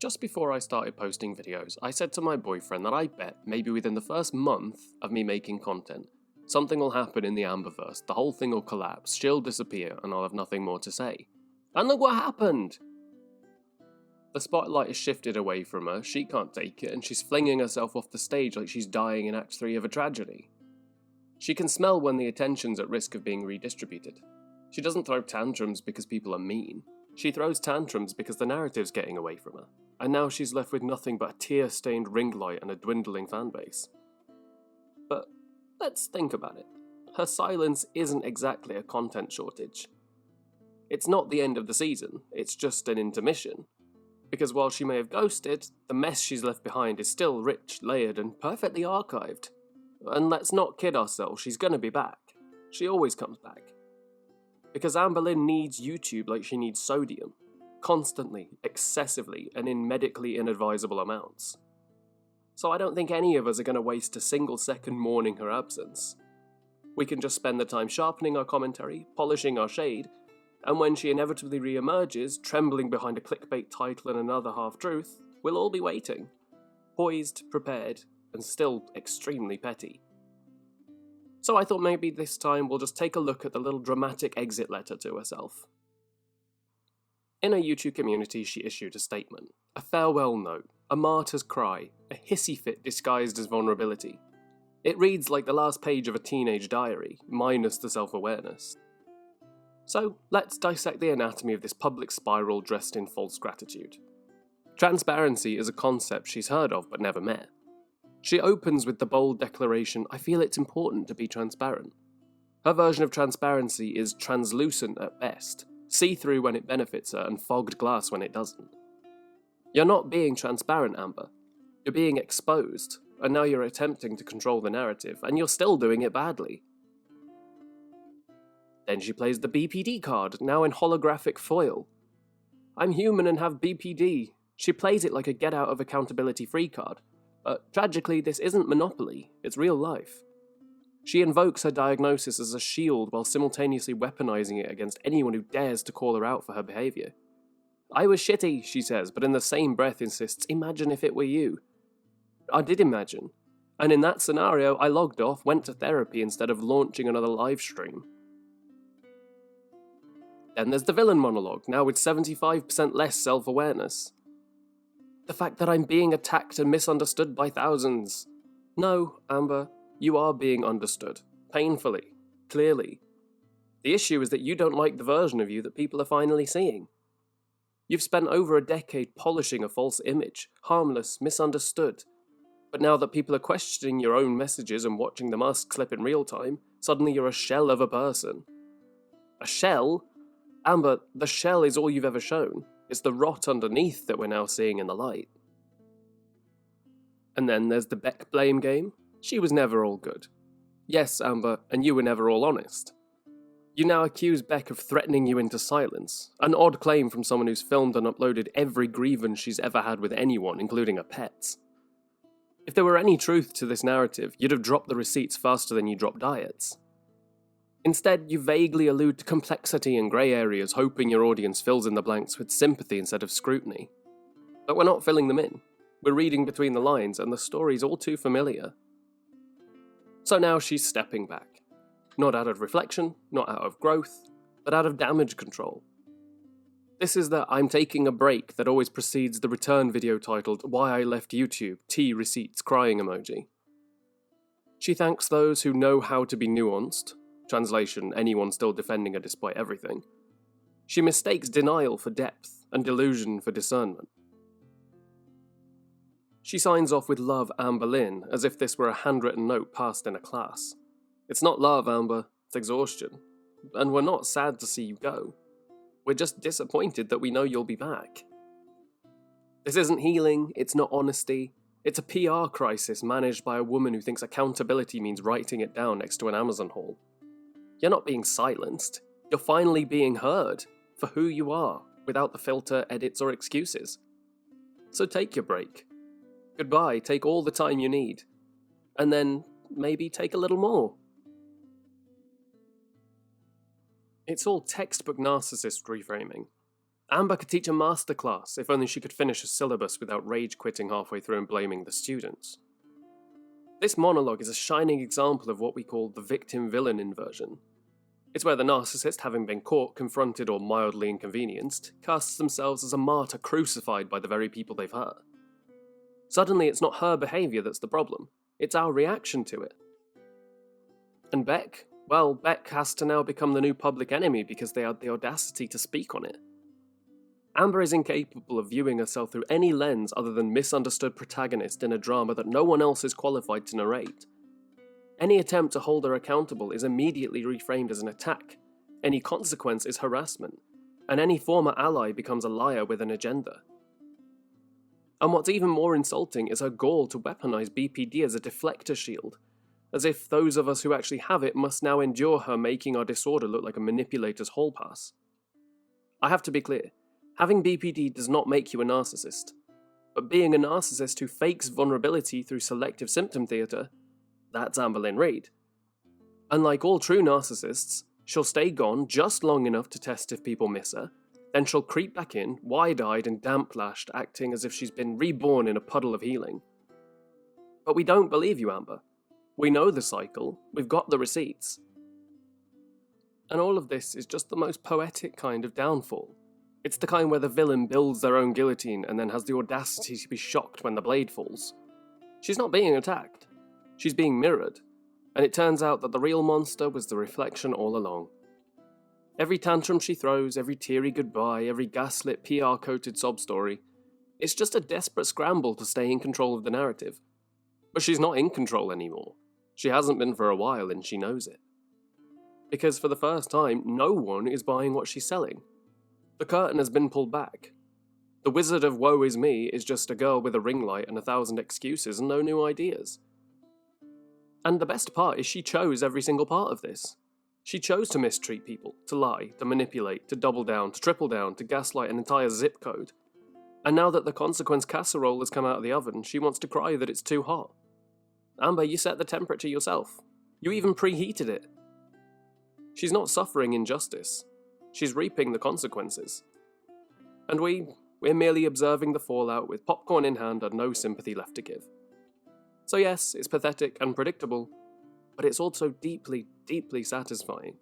Just before I started posting videos, I said to my boyfriend that I bet maybe within the first month of me making content, something will happen in the Amberverse, the whole thing will collapse, she'll disappear, and I'll have nothing more to say. And look what happened! The spotlight has shifted away from her, she can't take it, and she's flinging herself off the stage like she's dying in Act 3 of a tragedy. She can smell when the attention's at risk of being redistributed. She doesn't throw tantrums because people are mean. She throws tantrums because the narrative's getting away from her, and now she's left with nothing but a tear-stained ring light and a dwindling fanbase. But let's think about it. Her silence isn't exactly a content shortage. It's not the end of the season, it's just an intermission. Because while she may have ghosted, the mess she's left behind is still rich, layered, and perfectly archived. And let's not kid ourselves, she's gonna be back. She always comes back. Because Amberlynn needs YouTube like she needs sodium. Constantly, excessively, and in medically inadvisable amounts. So I don't think any of us are going to waste a single second mourning her absence. We can just spend the time sharpening our commentary, polishing our shade, and when she inevitably re-emerges, trembling behind a clickbait title and another half-truth, we'll all be waiting. Poised, prepared, and still extremely petty. So I thought maybe this time we'll just take a look at the little dramatic exit letter to herself. In her YouTube community, she issued a statement, a farewell note, a martyr's cry, a hissy fit disguised as vulnerability. It reads like the last page of a teenage diary, minus the self-awareness. So, let's dissect the anatomy of this public spiral dressed in false gratitude. Transparency is a concept she's heard of but never met. She opens with the bold declaration, I feel it's important to be transparent. Her version of transparency is translucent at best, see-through when it benefits her and fogged glass when it doesn't. You're not being transparent, Amber. You're being exposed, and now you're attempting to control the narrative, and you're still doing it badly. Then she plays the BPD card, now in holographic foil. I'm human and have BPD. She plays it like a get-out-of-accountability-free card. But tragically, this isn't Monopoly, it's real life. She invokes her diagnosis as a shield while simultaneously weaponizing it against anyone who dares to call her out for her behavior. I was shitty, she says, but in the same breath insists, imagine if it were you. I did imagine. And in that scenario, I logged off, went to therapy instead of launching another live stream. Then there's the villain monologue, now with 75% less self-awareness. The fact that I'm being attacked and misunderstood by thousands. No, Amber, you are being understood. Painfully. Clearly. The issue is that you don't like the version of you that people are finally seeing. You've spent over a decade polishing a false image, harmless, misunderstood. But now that people are questioning your own messages and watching the mask slip in real time, suddenly you're a shell of a person. A shell? Amber, the shell is all you've ever shown. It's the rot underneath that we're now seeing in the light. And then there's the Beck blame game. She was never all good. Yes, Amber, and you were never all honest. You now accuse Beck of threatening you into silence, an odd claim from someone who's filmed and uploaded every grievance she's ever had with anyone, including her pets. If there were any truth to this narrative, you'd have dropped the receipts faster than you dropped diets. Instead, you vaguely allude to complexity and grey areas, hoping your audience fills in the blanks with sympathy instead of scrutiny. But we're not filling them in. We're reading between the lines, and the story's all too familiar. So now she's stepping back. Not out of reflection, not out of growth, but out of damage control. This is the I'm taking a break that always precedes the return video titled Why I Left YouTube, T receipts crying emoji. She thanks those who know how to be nuanced, translation, anyone still defending her despite everything. She mistakes denial for depth and delusion for discernment. She signs off with love Amberlynn as if this were a handwritten note passed in a class. It's not love, Amber, it's exhaustion. And we're not sad to see you go. We're just disappointed that we know you'll be back. This isn't healing, it's not honesty. It's a PR crisis managed by a woman who thinks accountability means writing it down next to an Amazon haul. You're not being silenced. You're finally being heard for who you are, without the filter, edits, or excuses. So take your break. Goodbye, take all the time you need. And then, maybe take a little more. It's all textbook narcissist reframing. Amber could teach a masterclass if only she could finish a syllabus without rage quitting halfway through and blaming the students. This monologue is a shining example of what we call the victim-villain inversion. It's where the narcissist, having been caught, confronted, or mildly inconvenienced, casts themselves as a martyr crucified by the very people they've hurt. Suddenly it's not her behaviour that's the problem, it's our reaction to it. And Beck? Well, Beck has to now become the new public enemy because they had the audacity to speak on it. Amber is incapable of viewing herself through any lens other than misunderstood protagonist in a drama that no one else is qualified to narrate. Any attempt to hold her accountable is immediately reframed as an attack, any consequence is harassment, and any former ally becomes a liar with an agenda. And what's even more insulting is her gall to weaponize BPD as a deflector shield, as if those of us who actually have it must now endure her making our disorder look like a manipulator's hall pass. I have to be clear. Having BPD does not make you a narcissist, but being a narcissist who fakes vulnerability through selective symptom theatre, that's Amberlynn Reid. Unlike all true narcissists, she'll stay gone just long enough to test if people miss her, then she'll creep back in, wide-eyed and damp-lashed, acting as if she's been reborn in a puddle of healing. But we don't believe you, Amber. We know the cycle, we've got the receipts. And all of this is just the most poetic kind of downfall. It's the kind where the villain builds their own guillotine and then has the audacity to be shocked when the blade falls. She's not being attacked. She's being mirrored. And it turns out that the real monster was the reflection all along. Every tantrum she throws, every teary goodbye, every gaslit PR-coated sob story, it's just a desperate scramble to stay in control of the narrative. But she's not in control anymore. She hasn't been for a while and she knows it. Because for the first time, no one is buying what she's selling. The curtain has been pulled back. The wizard of woe is me is just a girl with a ring light and 1,000 excuses and no new ideas. And the best part is she chose every single part of this. She chose to mistreat people, to lie, to manipulate, to double down, to triple down, to gaslight an entire zip code. And now that the consequence casserole has come out of the oven, she wants to cry that it's too hot. Amber, you set the temperature yourself. You even preheated it. She's not suffering injustice. She's reaping the consequences. And we're merely observing the fallout with popcorn in hand and no sympathy left to give. So yes, it's pathetic and predictable, but it's also deeply, deeply satisfying.